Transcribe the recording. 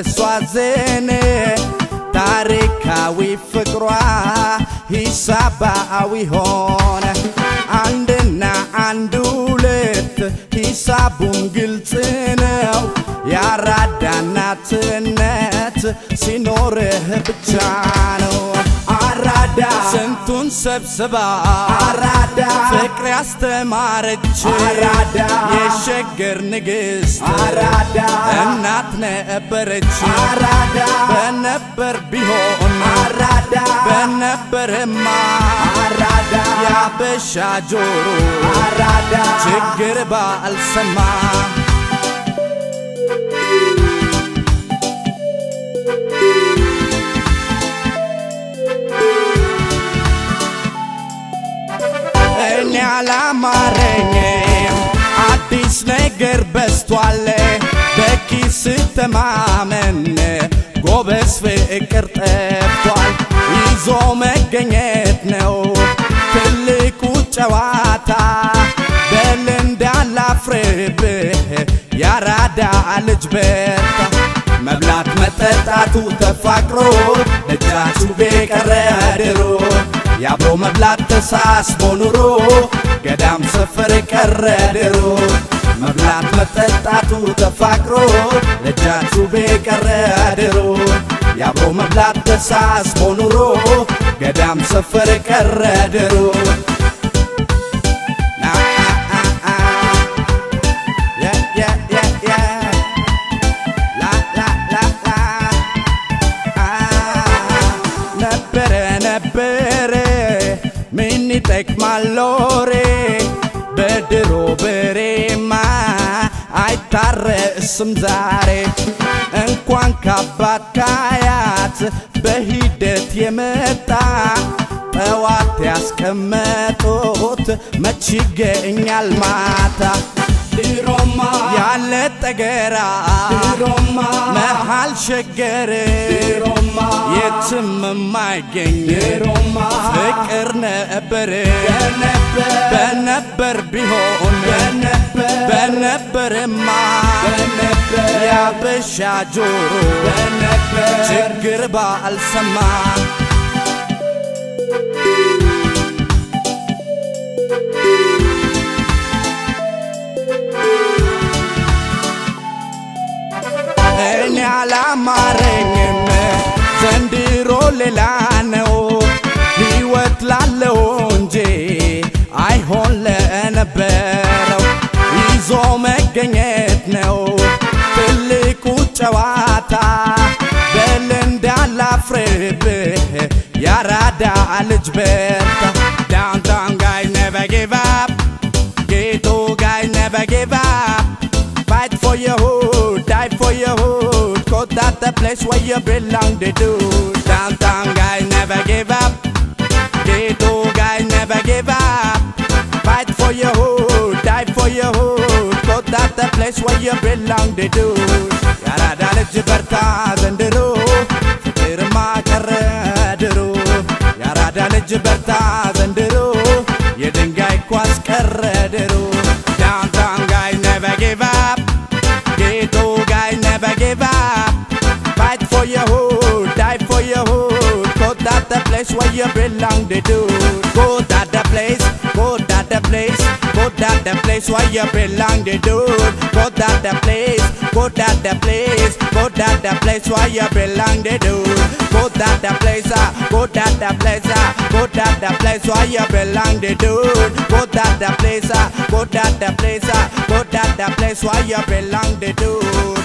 በሷ ዘኔ ታሪካዊ ፍቅሯ ሂሳባዊ ሆነ አንድና አንድ ሁለት ሂሳቡም ግልጽ ነው ያራዳ እናትነት ሲኖርህ ብቻ ነው አራዳ ስንቱን ሰብስባ አራዳ ፍቅር ያስተማረች አራዳ የሸገር ንግሥት አራዳ እናት ነበረች አራዳ በነበር ቢሆን አራዳ በነበርማ አራዳ ያበሻ ጆሮ አራዳ ችግር ባልሰማ እኔ አላማረኝም አዲስ ነገር በስቷል በኪስ ተማመን ጎበዝ ፍቅር ጠፍቷል ይዞ መገኘት ነው ትልቁ ጨዋታ በል እንዳላፍርብህ ያራዳ ልጅ በርታ መብላት መጠጣቱ ተፋቅሮ ደጃችሁ በቀረ ድሮ ያብሮ መብላት ተሳስቦ ኑሮ ገዳም ሰፈር ቀረ ድሮ መብላት መጠጣቱ ተፋቅሮ ደጃችሁ በቀረ ድሮ ያብሮ መብላት ተሳስቦ ኑሮ ገዳም ሰፈር ቀረ ድሮ ነበረ ምን ይጠቅማል ሎሬ በድሮ በሬማ አይታረስም ዛሬ እንኳን ካባት ካያት በሂደት የመጣ ጠዋት ያስቀመጡት መች ይገኛል ማታ ድሮማ ያለ ጠገራ ድሮማ መሃል ሸገር ድሮማ የትም የማይገኝ ድሮማ ፍቅር ነበር በነበር ቢሆን በነበርማ ያበሻ ጆሮ ችግር ባልሰማ እኔ አላማረኝም ዘንድሮ ሌላ ነው ሕይወት ላለው እንጂ አይሆን ለነበረው ይዞ መገኘት ነው ትልቁ ጨዋታ በል እንዳላፍርብህ ያራዳ ልጅ በርታ Downtown guys never give up Ghetto guys never give up Fight for your hood, die for your hood Cause that's the place where you belong to do Downtown guys never give up Ghetto guys never give up Fight for your hood, die for your hood Cause that's the place where you belong to do ያራዳ ልጅ በርታ ዘንድሮ ፍቅርማ ቀረ ድሮ ያራዳ ልጅ በርታ ዘንድሮ የድንጋይ ኳስ ቀረ ድሮ Downtown guys never give up Ghetto guys never give up Fight for your hood, die for your hood Cause that's the place where you belong to do Go to the place, go to the place Go to the place where you belong to do Go to the place, go to the place Go to the place where you belong to do Go to the place, go to the place Go to the place where you belong to do Go to the place, go to the place Go to the place where you belong to do